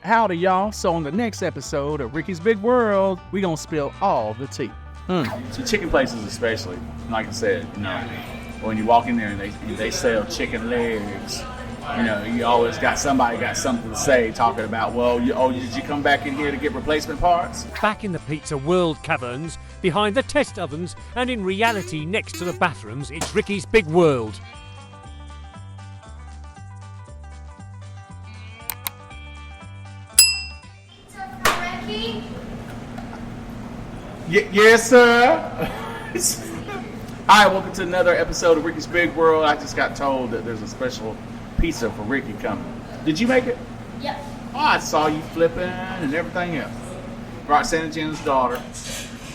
Howdy, y'all. So on the next episode of Ricky's Big World, we gonna spill all the tea. So chicken places especially, like I said, when you walk in there and they sell chicken legs, you always got somebody got something to say talking about, did you come back in here to get replacement parts? Back in the pizza world caverns, behind the test ovens, and in reality next to the bathrooms, it's Ricky's Big World. Ricky? Yes, sir. Hi, welcome to another episode of Ricky's Big World. I just got told that there's a special pizza for Ricky coming. Did you make it? Yep. Oh, I saw you flipping and everything else. Roxanna Jen's daughter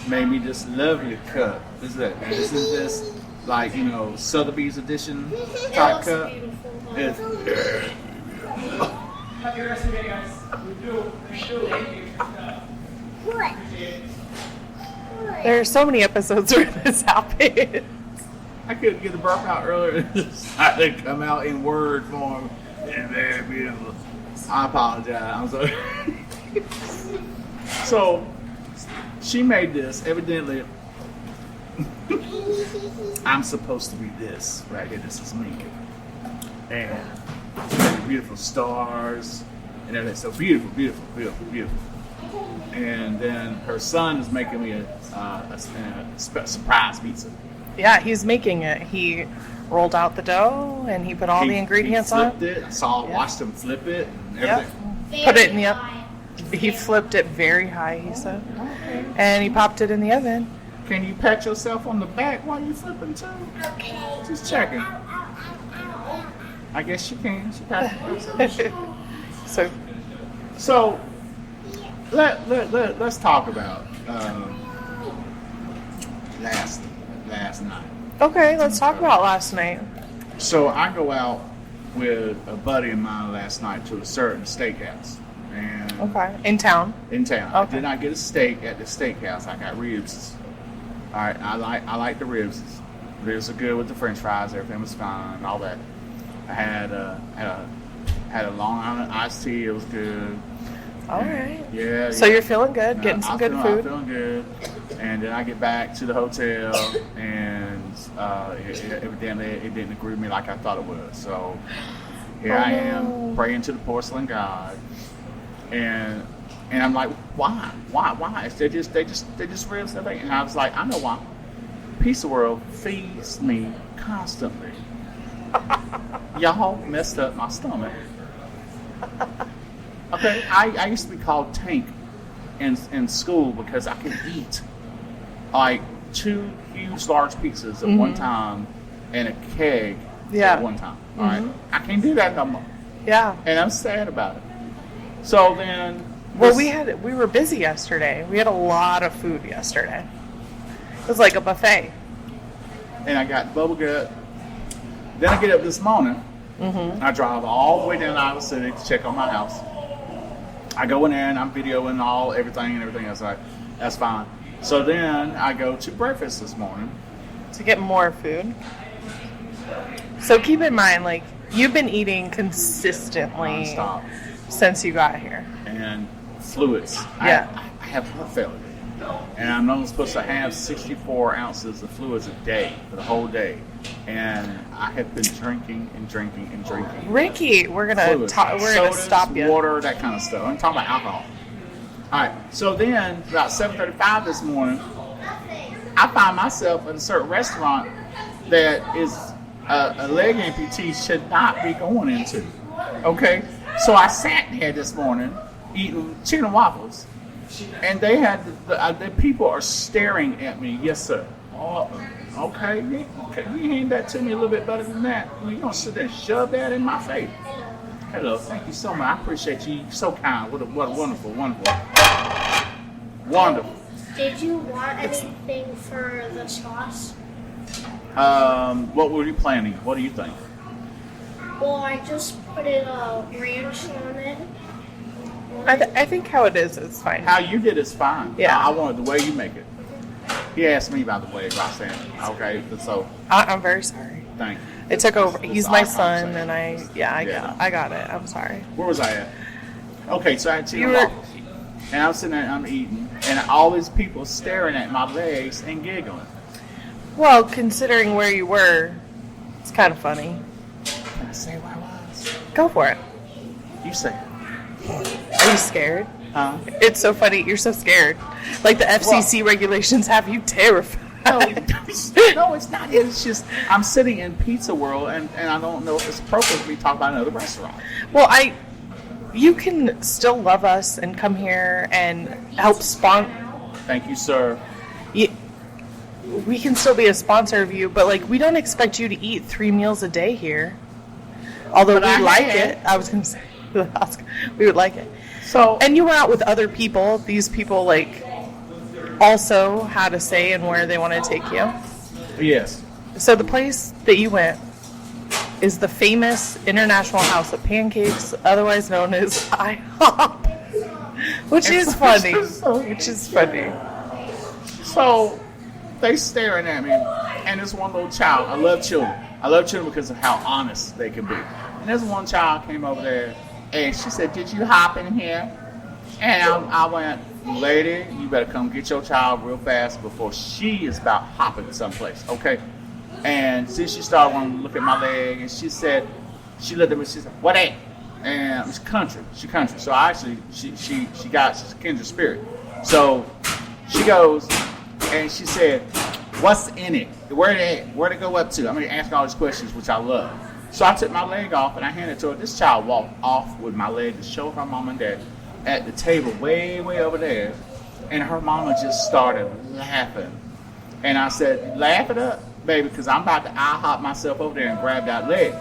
made me this lovely cup. This is this like, Sotheby's edition type cup. It's Happy rest of the day, guys. We do. Thank you. What? There are so many episodes where this happens. I couldn't get the burp out earlier. I didn't come out in word form. And very beautiful. I apologize. I'm sorry. So, she made this. Evidently, I'm supposed to be this right here. This is me. And beautiful stars and everything. So beautiful, beautiful, beautiful, beautiful. And then her son is making me a surprise pizza. Yeah, he's making it. He rolled out the dough and he put all the ingredients on. He flipped it. Watched him flip it and everything. Yep. Put it in the oven. He flipped it very high, he said. Okay. And he popped it in the oven. Can you pat yourself on the back while you flipping too? Okay. Just checking. I guess you can. She pat herself. So let's talk about last night. Okay, let's talk about last night. So I go out with a buddy of mine last night to a certain steakhouse. And Okay, in town. Okay. I did not get a steak at the steakhouse. I got ribs. All right, I like the ribs. Ribs are good with the French fries. Everything was fine. All that. I had a Long Island iced tea. It was good. All right. Yeah. So you're feeling good, getting some good food. I'm feeling good. And then I get back to the hotel, and evidently it didn't agree with me like I thought it would. So here I am praying to the porcelain god, and I'm like, why? They just ribs and everything. And I was like, I know why. Pizza World feeds me constantly. Y'all messed up my stomach. Okay, I used to be called Tank in school because I could eat like 2 huge large pizzas at one time and a keg at one time. All right, I can't do that no more. Yeah. And I'm sad about it. So then, Well, we were busy yesterday. We had a lot of food yesterday. It was like a buffet. And I got bubble gut. Then I get up this morning. I drive all the way down to Iowa City to check on my house. I go in there and I'm videoing everything else. That's fine. So then I go to breakfast this morning To get more food. So keep in mind, like, you've been eating consistently nonstop. Since you got here. And fluids. Yeah. I have heart failure. And I'm only supposed to have 64 ounces of fluids a day for the whole day. And I have been drinking and drinking and drinking. Ricky, we're gonna stop you. Water, that kind of stuff. I'm talking about alcohol. All right. So then, about 7:35 this morning, I find myself in a certain restaurant that is a leg amputee should not be going into. Okay. So I sat there this morning eating chicken and waffles, and they had the people are staring at me. Yes, sir. Oh, okay. You hand that to me a little bit better than that. You don't sit there and shove that in my face. Hello, thank you so much. I appreciate you. You're so kind. What a wonderful. Did you want anything for the sauce? What were you planning? What do you think? Well, I just put a ranch on it. I think how it is fine. How you did is fine. Yeah. I wanted the way you make it. He asked me, by the way, Roxanna. Okay, so I'm very sorry. thank you. It took over. It's He's an my odd son, conversation. and I got it. I'm sorry. Where was I at? Okay, so I had chicken You were- waffles. And I'm sitting there and I'm eating. And all these people staring at my legs and giggling. Well, considering where you were, it's kind of funny. Can I say where I was? Go for it. You say it. Are you scared? Huh? It's so funny. You're so scared. Like the FCC regulations have you terrified. No, no, it's not. It's just I'm sitting in Pizza World and I don't know if it's appropriate for me to talk about another restaurant. Well, you can still love us and come here and help sponsor. Thank you, sir. We can still be a sponsor of you, but like we don't expect you to eat 3 meals a day here. Although But we I like had. it. I was going to say we would like it. So And you were out with other people. These people like also had a say in where they want to take you. yes, So the place that you went is the famous International House of Pancakes, otherwise known as IHOP, which is funny. Which is funny. so they staring at me, and this one little child. I love children. I love children because of how honest they can be. And this one child came over there, and she said, "Did you hop in here?" And I went, "Lady, you better come get your child real fast before she is about hopping someplace, okay?" And since she started wanting to look at my leg, and she said, she looked at me, she said, "What ain't?" And it's country. She country. So I actually, she's a kindred spirit. So she goes, and she said, "What's in it? Where'd it go up to?" I'm going to ask all these questions, which I love. So I took my leg off, and I handed it to her. This child walked off with my leg to show her mom and dad at the table way, way over there. And her mama just started laughing. And I said, "Laugh it up, baby, because I'm about to IHOP myself over there and grab that leg."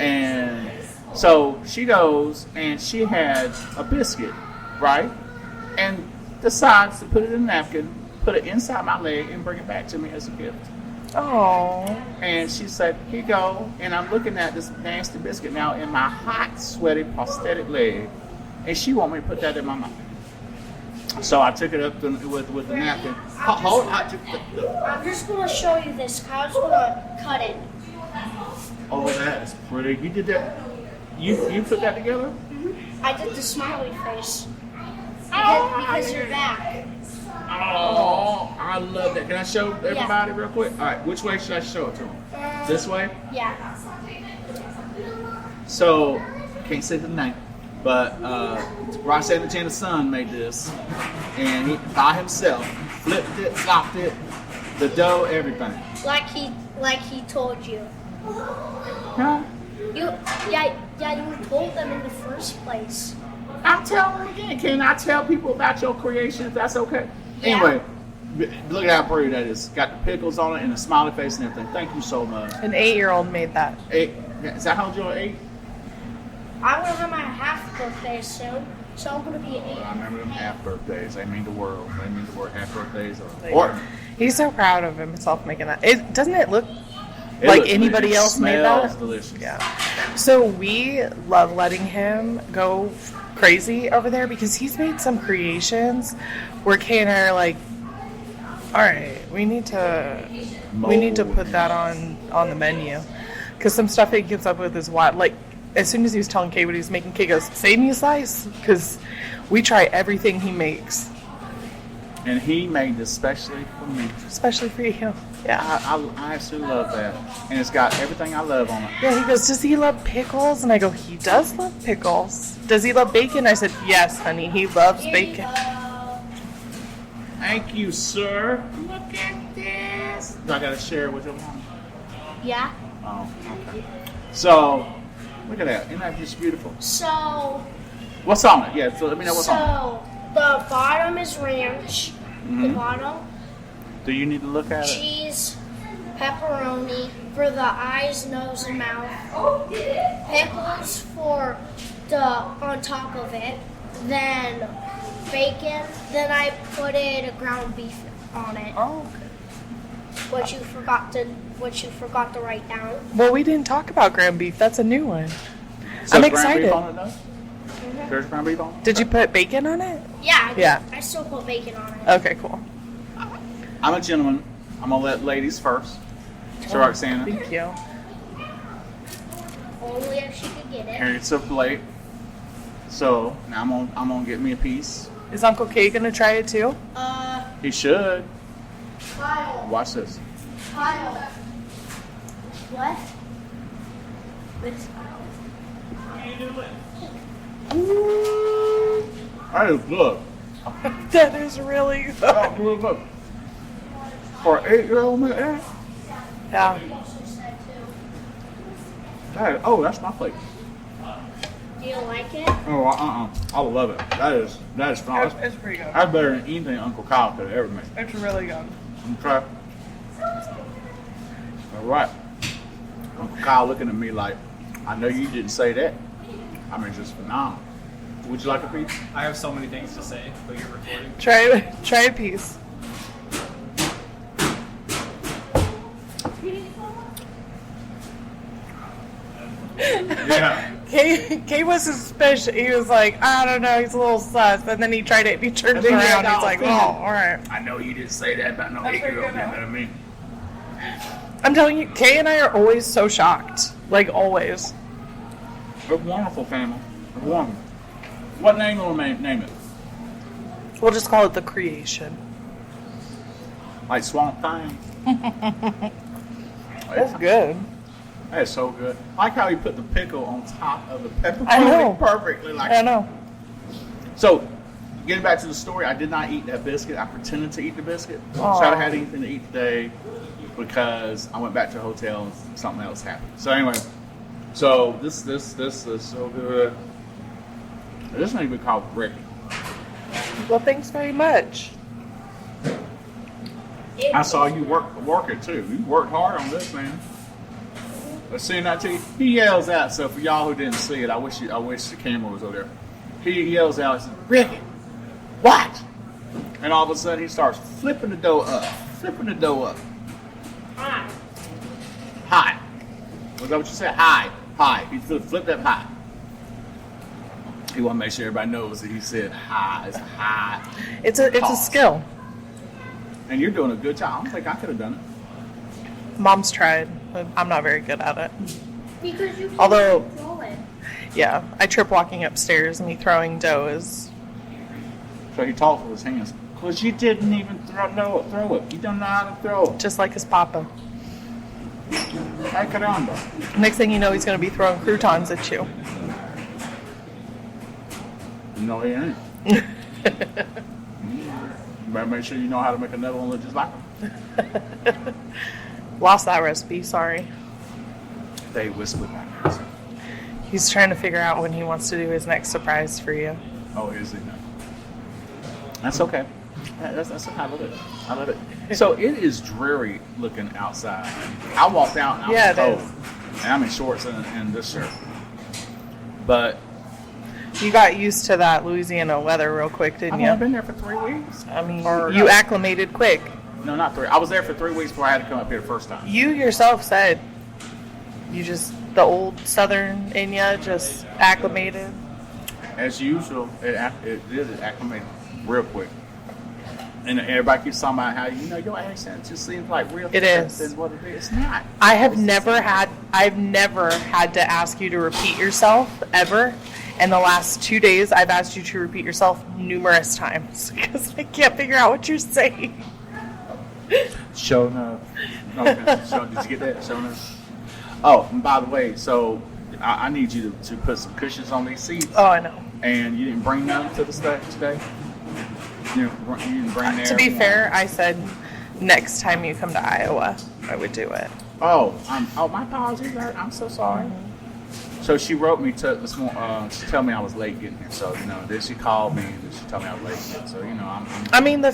And so she goes, and she had a biscuit, right? And decides to put it in a napkin, put it inside my leg, and bring it back to me as a gift. Oh, And she said, "Here you go." And I'm looking at this nasty biscuit now in my hot, sweaty, prosthetic leg. And she want me to put that in my mouth. So I took it up with the napkin. Hold on. I'm just gonna show you this. Kyle's gonna cut it. Oh, that's pretty. You did that. You put that together? I did the smiley face. Because you're back. Oh, I love that. Can I show everybody real quick? All right, which way should I show it to them? This way? Yeah. So, can't say the name, but Roxanna Jenna's son made this, and he by himself flipped it, flopped it, the dough, everything. Like he told you. Huh? You told them in the first place. I'll tell them again. Can I tell people about your creation if that's okay? Yeah. Anyway, look at how pretty that is. Got the pickles on it and a smiley face and everything. Thank you so much. an 8-year-old made that. 8. Is that how old you're? 8? I'm gonna have my half birthday soon, so I'm gonna be 8. I remember them half birthdays. They mean the world. They mean the word half birthdays. Or He's so proud of himself making that. Doesn't it look it like looks anybody delicious. else made Smells that? delicious. Yeah. So we love letting him go crazy over there because he's made some creations where Kay and I are like, all right, we need to put that on the menu because some stuff he comes up with is wild. Like as soon as he was telling Kay what he was making, Kay goes, "Save me a slice," because we try everything he makes, And he made this especially for me. especially for you. Yeah. I absolutely love that. And it's got everything I love on it. Yeah, he goes, "Does he love pickles?" And I go, "He does love pickles." "Does he love bacon?" I said, "Yes, honey, he loves bacon." Thank you, sir. Look at this. Do I got to share it with your mom? Yeah. Oh, okay. So, look at that. Isn't that just beautiful? So What's on it? Yeah, so let me know what's on it. the bottom is ranch. The bottom. Do you need to look at it? Cheese, pepperoni for the eyes, nose, and mouth. Pickles for the on top of it. Then bacon. Then I put in ground beef on it. Oh, okay. What you forgot to write down. Well, we didn't talk about ground beef. That's a new one. So I'm ground excited. beef on it, though? There's ground beef on it? Did you put bacon on it? Yeah. Yeah. I still put bacon on it. Okay, cool. I'm a gentleman. I'm going to let ladies first. So, Roxanna, Thank you. Only if she could get it. here's a plate. So now I'm gonna get me a piece. Is Uncle K gonna try it too? He should. Kyle. Watch this. Kyle. What? Which That is good. That is really good. That's really good. For an 8-year-old man. Yeah. That's my plate. Do you like it? Oh, I love it. That is fun. It's pretty good. That's better than anything Uncle Kyle could have ever made. It's really good. Okay. All right. Uncle Kyle looking at me like, I know you didn't say that. I mean, just phenomenal. Would you like a piece? I have so many things to say, but you're recording. Try a piece. Yeah. Kay was suspicious. He was like, I don't know, he's a little sus. And then he tried it and he turned And then he around. got He's like, oh, offended. all right. I know you didn't say that about no That's pretty 8-year-old good, man though. better than me. I'm telling you, Kay and I are always so shocked. Like, always. We're a wonderful family. We're wonderful. What name will we name it? We'll just call it The Creation. Like Swamp Thing? That's good. That is so good. I like how he put the pickle on top of the pepperoni I know. perfectly. Like, I know. So, getting back to the story, I did not eat that biscuit. I pretended to eat the biscuit. So Aw. I haven't had anything to eat today because I went back to the hotel and something else happened. So anyway, so this is so good. This ain't even called Ricky. Well, thanks very much. I saw you work it too. You worked hard on this, man. But seeing that to you, he yells out. So for y'all who didn't see it, I wish the camera was over there. He yells out and says, "Ricky, what?" And all of a sudden he starts flipping the dough up. High. Was that what you said? High. He flipped up high. He want to make sure everybody knows that he said high. It's high. It's a Toss. skill. And you're doing a good job. I don't think I could have done it. Mom's tried, but I'm not very good at it. Because you can't Although- control it. Yeah, I trip walking upstairs. Me throwing dough is... So he talks with his hands. Because you didn't even throw it. You don't know how to throw it. just like his papa. Hey, caramba. Next thing you know, he's going to be throwing croutons at you. No, he ain't. You better make sure you know how to make another one look just like him. Lost that recipe, sorry. They whispered backwards. He's trying to figure out when he wants to do his next surprise for you. Oh, is he now? That's okay. That's okay. I love it. So it is dreary looking outside. I walked out and I Yeah, was it cold. is. And I'm in shorts and this shirt. But You got used to that Louisiana weather real quick, didn't I've you? only been there for 3 weeks. I mean, Or you no. acclimated quick. No, not 3. I was there for 3 weeks before I had to come up here the first time. You yourself said the old Southern in you just acclimated. As usual, it acclimated real quick. And everybody keeps talking about how, your accent just seems like real. It is. Than what it is. It's not. I've never had to ask you to repeat yourself ever. In the last 2 days, I've asked you to repeat yourself numerous times because I can't figure out what you're saying. Show enough. Okay. So, did you get that? Show enough. Oh, and by the way, so I need you to put some cushions on these seats. Oh, I know. And you didn't bring none to the stage today? You didn't bring there? To be fair, I said next time you come to Iowa, I would do it. Oh, my apologies. I'm so sorry. So she wrote me to tell me I was late getting here. So then she called me and she told me I was late getting. So I mean, the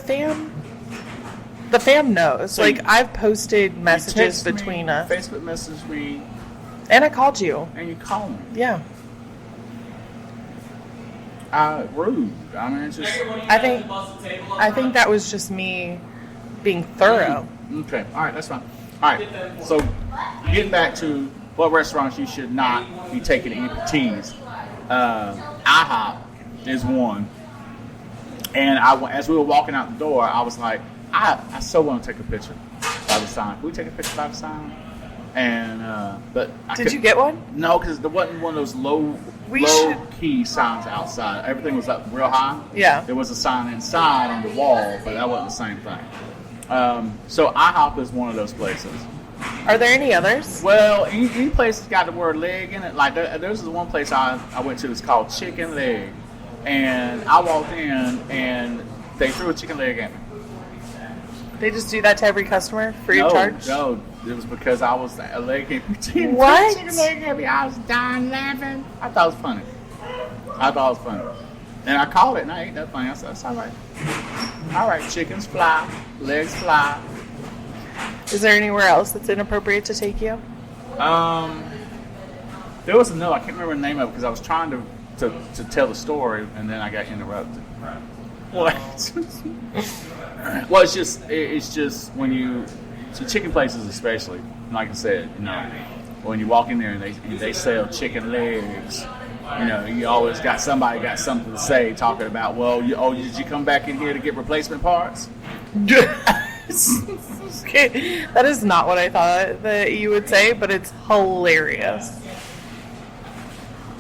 fam knows. So like you- I've posted messages text me, between us, Facebook messaged me, and I called you. and you called me. Yeah, Rude. I mean, it's just I think that was just me being thorough. okay. All right, that's fine. All right. So getting back to what restaurants you should not be taking amputees. IHOP is one. And as we were walking out the door, I was like, I so want to take a picture by the sign. Can we take a picture by the sign? And but Did you get one? No, because there wasn't one of those low key signs outside. Everything was up real high. Yeah. There was a sign inside on the wall, but that wasn't the same thing. So IHOP is one of those places. Are there any others? Well, any place that's got the word leg in it. Like there's this one place I went to. It's called Chicken Leg, and I walked in and they threw a chicken leg at me. They just do that to every customer free of charge? No, it was because I was a leg in. What? Chicken leg at me. I was dying laughing. I thought it was funny. And I called it and I ate that thing. I said, that's all right. All right, chickens fly, legs fly. Is there anywhere else that's inappropriate to take you? There was another. I can't remember the name of it because I was trying to tell the story and then I got interrupted. What? Well, it's just when you see chicken places, especially like I said, when you walk in there and they sell chicken legs, you always got somebody got something to say talking about. Well, did you come back in here to get replacement parts? Okay. That is not what I thought that you would say, but it's hilarious.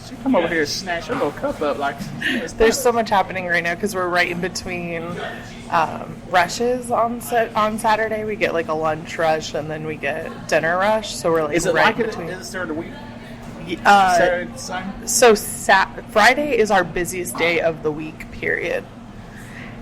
She come over here and snatch her little cup up like. There's so much happening right now because we're right in between rushes on Saturday. We get like a lunch rush and then we get dinner rush. So we're like is it right like between. Is it during the week? Saturday, Sunday? So Friday is our busiest day of the week, period.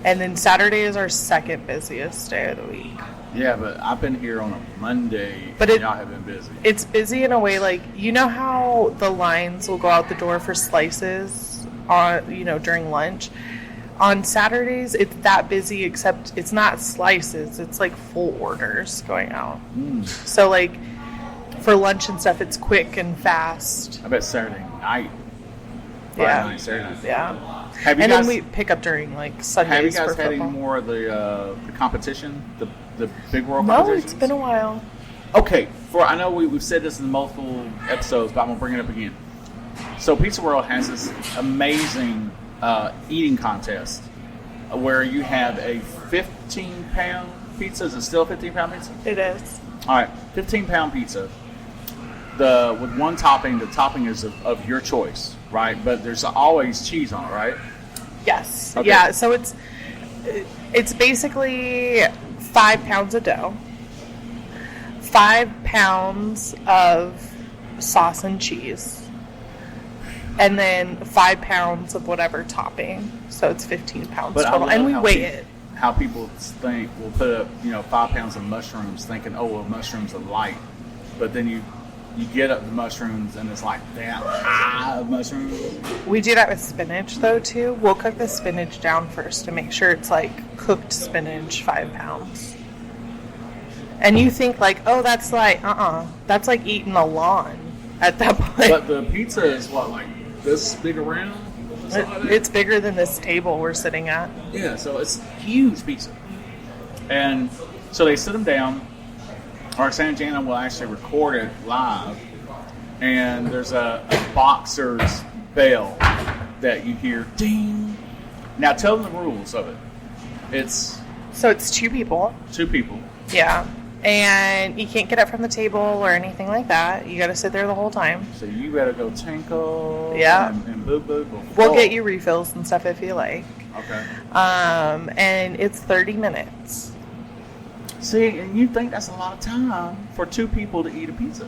And then Saturday is our second busiest day of the week. Yeah, but I've been here on a Monday, but y'all have been busy. It's busy in a way, like, how the lines will go out the door for slices on, during lunch. On Saturdays, it's that busy, except it's not slices. It's like full orders going out. So, like, for lunch and stuff, it's quick and fast. I bet Saturday night. Yeah. Night, Saturday night. Yeah. Have you and guys, then we pick up during, like, Sundays. Have you guys for had football. any more of the competition? The Big World No, competitions? it's been a while. Okay, I know we've said this in multiple episodes, but I'm going to bring it up again. So Pizza World has this amazing eating contest where you have a 15-pound pizza. Is it still a 15-pound pizza? It is. All right, 15-pound pizza. With one topping, the topping is of your choice, right? But there's always cheese on it, right? Yes. Okay. Yeah, so it's basically 5 pounds of dough, 5 pounds of sauce and cheese, and then 5 pounds of whatever topping. So it's 15 pounds total. And we weigh it. How people think we'll put up, 5 pounds of mushrooms, thinking, mushrooms are light, but then you get up the mushrooms and it's like that high of mushrooms. We do that with spinach though too. We'll cook the spinach down first to make sure it's like cooked spinach, 5 pounds. And you think like, that's like, that's like eating a lawn at that point. But the pizza is what, like this big around? It's bigger than this table we're sitting at. Yeah, so it's huge pizza. And so they sit them down. Roxanna and Jana will actually record it live, and there's a boxer's bell that you hear ding. Now tell them the rules of it. So it's 2 people. 2 people. Yeah. And you can't get up from the table or anything like that. You got to sit there the whole time. So you better go tinkle. Yeah. And boo boo. We'll get you refills and stuff if you like. Okay. And it's 30 minutes. See, and you think that's a lot of time for 2 people to eat a pizza.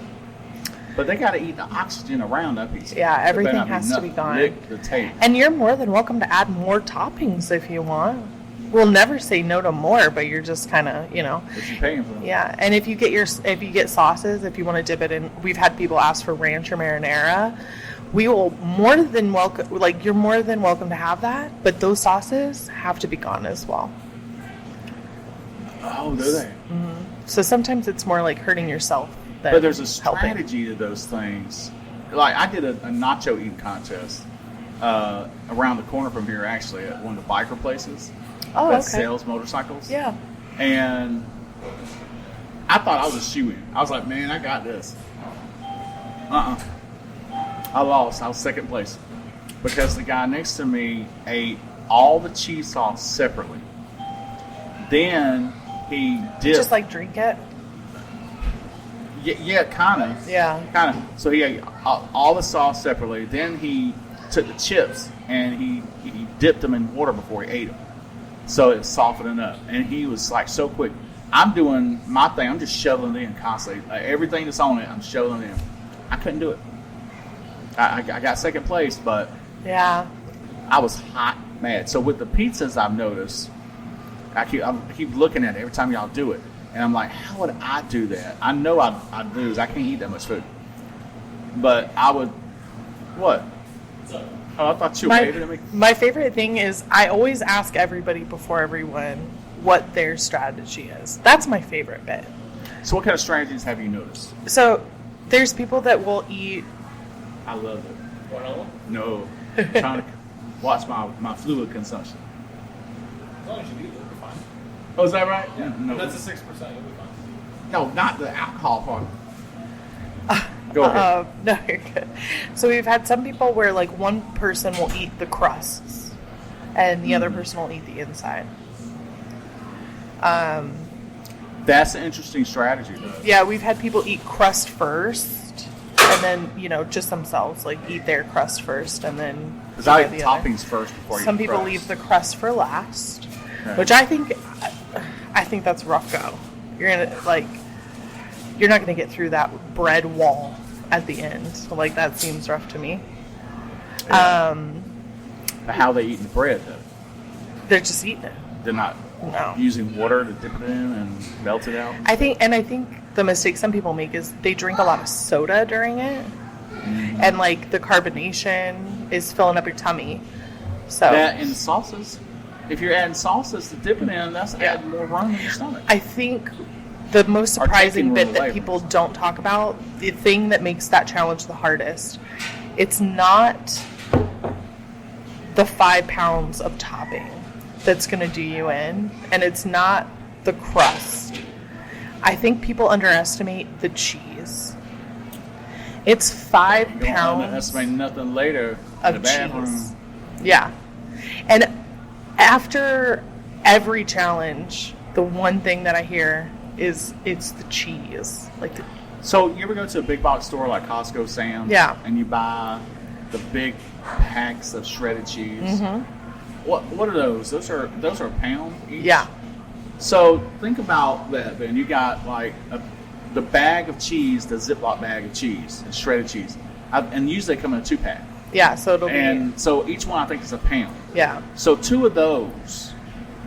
But they got to eat the oxygen around that pizza. Yeah, everything has to be gone. Lick the tape. And you're more than welcome to add more toppings if you want. We'll never say no to more, but you're just kind of, But you're paying for them. Yeah, and if you get sauces, if you want to dip it in, we've had people ask for ranch or marinara. We will more than welcome. Like, you're more than welcome to have that, but those sauces have to be gone as well. Oh, do they? Mm-hmm. So sometimes it's more like hurting yourself than But there's a helping. strategy to those things. Like, I did a nacho eating contest around the corner from here, actually, at one of the biker places that sells motorcycles. Yeah. And I thought I was a shoo-in. I was like, man, I got this. I lost. I was second place because the guy next to me ate all the cheese sauce separately. Then he dipped. Just like drink it? Yeah, kind of. Yeah. Kind of. So he had all the sauce separately. Then he took the chips and he dipped them in water before he ate them. So it softened up. And he was like so quick. I'm doing my thing. I'm just shoveling it in constantly. Like, everything that's on it, I'm shoveling it in. I couldn't do it. I got second place, but Yeah. I was hot mad. So with the pizzas, I've noticed, I keep looking at it every time y'all do it. And I'm like, how would I do that? I know I'd lose. I can't eat that much food. But I would, what? Oh, I thought you were waving at me. My favorite thing is I always ask everybody before everyone what their strategy is. That's my favorite bit. So what kind of strategies have you noticed? So there's people that will eat. I love it. Granola? No. I'm trying to watch my fluid consumption. As long as you do that, you'll be fine. Oh, is that right? Yeah. No. That's a 6%, you'll be fine. No, not the alcohol part. Go ahead. No, you're good. So we've had some people where like one person will eat the crusts and the other person will eat the inside. That's an interesting strategy, though. Yeah, we've had people eat crust first and then, just themselves, like eat their crust first and then Because I eat the the other. toppings first before you Some eat people crust. leave the crust for last, Okay. which I think that's a rough go. You're not gonna get through that bread wall at the end. So, that seems rough to me. Yeah. But how they eating the bread, though? They're just eating it. They're not No. using water to dip it in and melt it out? I think the mistake some people make is they drink a lot of soda during it, and the carbonation is filling up your tummy. So That and sauces. If you're adding sauces to dip it in, that's adding more rum in your stomach. I think the most Or surprising taking bit room that away people from don't talk about, the thing that makes that challenge the hardest, it's not the 5 pounds of topping that's going to do you in, and it's not the crust. I think people underestimate the cheese. It's 5 You don't pounds underestimate nothing later in the of bathroom. cheese. Yeah. And after every challenge, the one thing that I hear is it's the cheese. So you ever go to a big box store like Costco, Sam's? Yeah. And you buy the big packs of shredded cheese? Mm-hmm. What are those? Those are a pound each? Yeah. So think about that, then. You got the bag of cheese, the Ziploc bag of cheese, and shredded cheese. And usually they come in a 2-pack. Yeah, so it'll And so each one I think is a pound. yeah. So 2 of those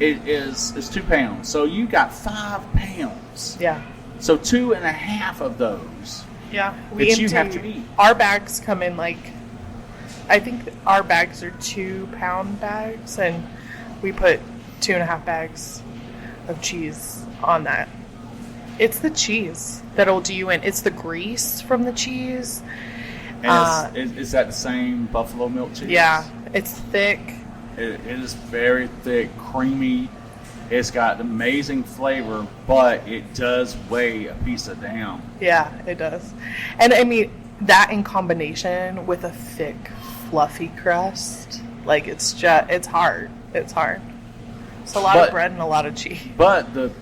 is 2 pounds. So you got 5 pounds. Yeah. So 2.5 of those. Yeah. That you have to eat. Our bags come in I think our bags are 2-pound bags, and we put 2.5 bags of cheese on that. It's the cheese that'll do you in. It's the grease from the cheese. And is that the same buffalo milk cheese? Yeah. It's thick. It is very thick, creamy. It's got amazing flavor, but it does weigh a pizza down. Yeah, it does. And I mean, that in combination with a thick, fluffy crust, it's hard. It's hard. It's a lot of bread and a lot of cheese. But the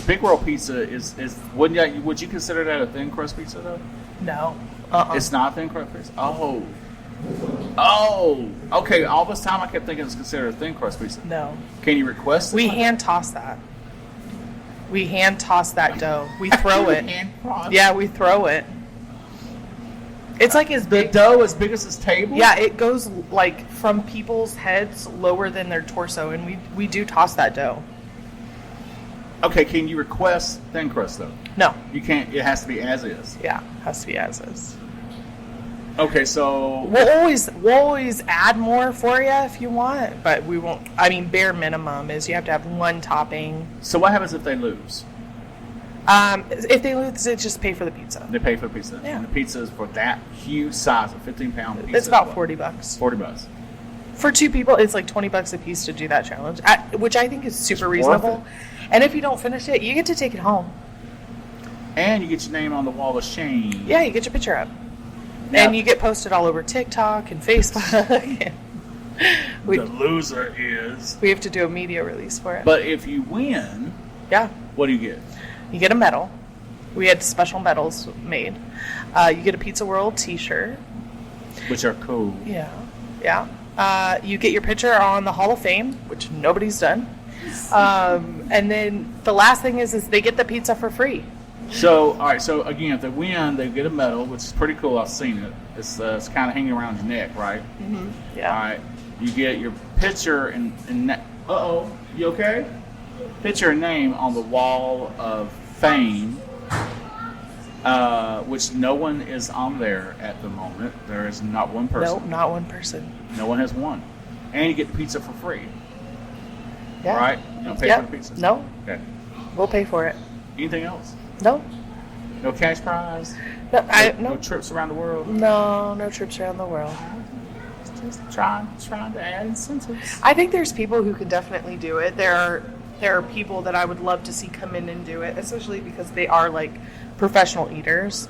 Big World pizza is would you consider that a thin crust pizza though? No. It's not a thin crust pizza? Oh, okay. All this time I kept thinking it's considered a thin crust pizza. No. Can you request it? We hand toss that. We hand toss that dough. We throw it. Hand toss? Yeah, we throw it. It's as The big. dough as big as this table? Yeah, it goes from people's heads lower than their torso, and we do toss that dough. Okay, can you request thin crust though? No. You can't. It has to be as is. Yeah, has to be as is. Okay, so We'll always add more for you if you want, but we won't. I mean, bare minimum is you have to have 1 topping. so what happens if they lose? If they lose, they just pay for the pizza. They pay for the pizza. Yeah. And the pizza is for that huge size, a 15-pound pizza. It's about $40. $40. For 2 people, it's $20 a piece to do that challenge, which I think is super It's worth reasonable. And if you don't finish it, you get to take it home. And you get your name on the wall of shame. Yeah, you get your picture up. Now- And you get posted all over TikTok and Facebook. we The loser is. have to do a media release for it. But if you win, Yeah. what do you get? You get a medal. We had special medals made. You get a Pizza World t-shirt. Which are cool. Yeah. You get your picture on the Hall of Fame, which nobody's done. And then the last thing is they get the pizza for free. So, all right. So again, if they win, they get a medal, which is pretty cool. I've seen it. It's kind of hanging around your neck, right? Mm-hmm. Yeah. All right. You get your picture and uh-oh, you okay? Picture and name on the wall of fame, which no one is on there at the moment. There is not one person. Nope, not one person. No one has won. And you get the pizza for free. Yeah. Right? You don't pay for the pizza? No. Okay. We'll pay for it. Anything else? No. No cash prize? No. No trips around the world? No trips around the world. Just trying to add incentives. I think there's people who can definitely do it. There are people that I would love to see come in and do it, especially because they are like professional eaters.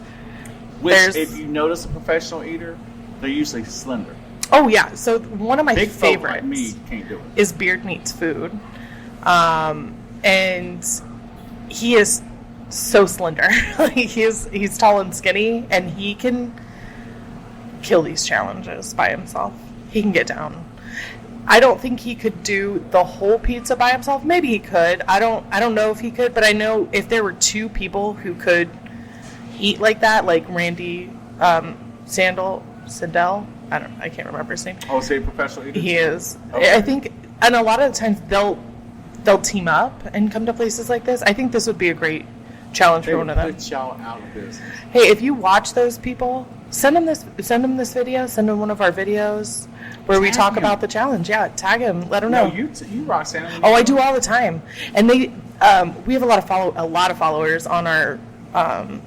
Which, if you notice a professional eater, they're usually slender. Oh yeah. So one of my Big favorites folk like me can't do it. is Beard Meats Food, and he is so slender. he's tall and skinny, and he can kill these challenges by himself. He can get down. I don't think he could do the whole pizza by himself. Maybe he could. I don't know if he could, but I know if there were two people who could eat like that, like Randy Sandell. I can't remember his name. Oh, say professional eater? He is. Okay. I think, and a lot of the times they'll team up and come to places like this. I think this would be a great challenge for one of them. Put y'all out of business. Hey, if you watch those people, send them this video. Send them one of our videos where we talk about the challenge. Yeah, tag him. Let them know. No, you Roxanna. Oh, I do all the time, and we have a lot of followers on our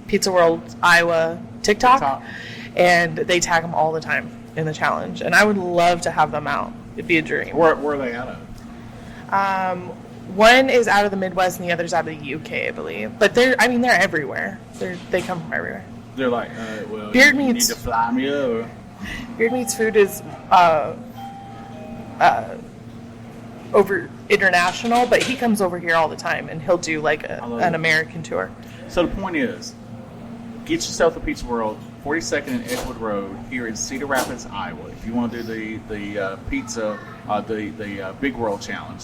Pizza World Iowa TikTok, and they tag them all the time in the challenge. And I would love to have them out. It'd be a dream. Where are they out of? One is out of the Midwest, and the other's out of the UK, I believe. But they're everywhere. They come from everywhere. They're like, well, Beard you Meats. need to fly me over. Beard Meats Food is over international, but he comes over here all the time, and he'll do like an American tour. So the point is, get yourself a Pizza World, 42nd and Edgewood Road here in Cedar Rapids, Iowa. If you want to do the pizza, the Big World Challenge.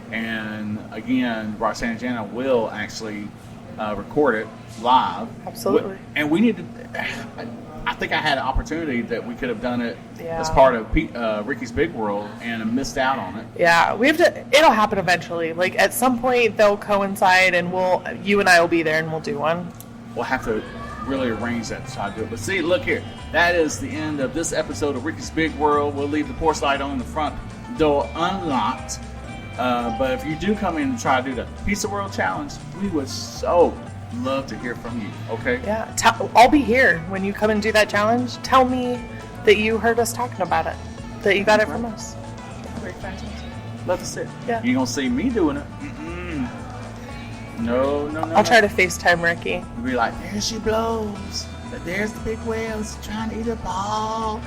And again, Roxanna and Jana will actually record it live. Absolutely. And we need to. I think I had an opportunity that we could have done it as Yeah. part of Ricky's Big World and missed out on it. Yeah, we have to. It'll happen eventually. Like at some point, they'll coincide, and you and I will be there, and we'll do one. We'll have to really arrange that to try to do it. But see, look here. That is the end of this episode of Ricky's Big World. We'll leave the porch light on the front door unlocked. But if you do come in and try to do the Pizza World Challenge, we would so love to hear from you. Okay? Yeah, I'll be here when you come and do that challenge. Tell me that you heard us talking about it, that you got it from us. Very fantastic. Love to see it. Yeah. You ain't gonna see me doing it. No. I'll try to FaceTime Ricky. We'll be like, there she blows. There's the big whales trying to eat a ball.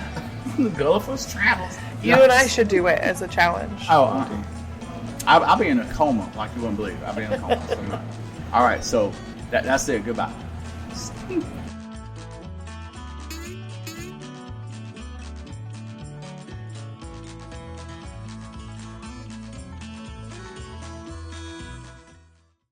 The Gulliver's travels. You and I should do it as a challenge. Oh, I'll be in a coma like you wouldn't believe. I'll be in a coma. So all right, so that's it. Goodbye.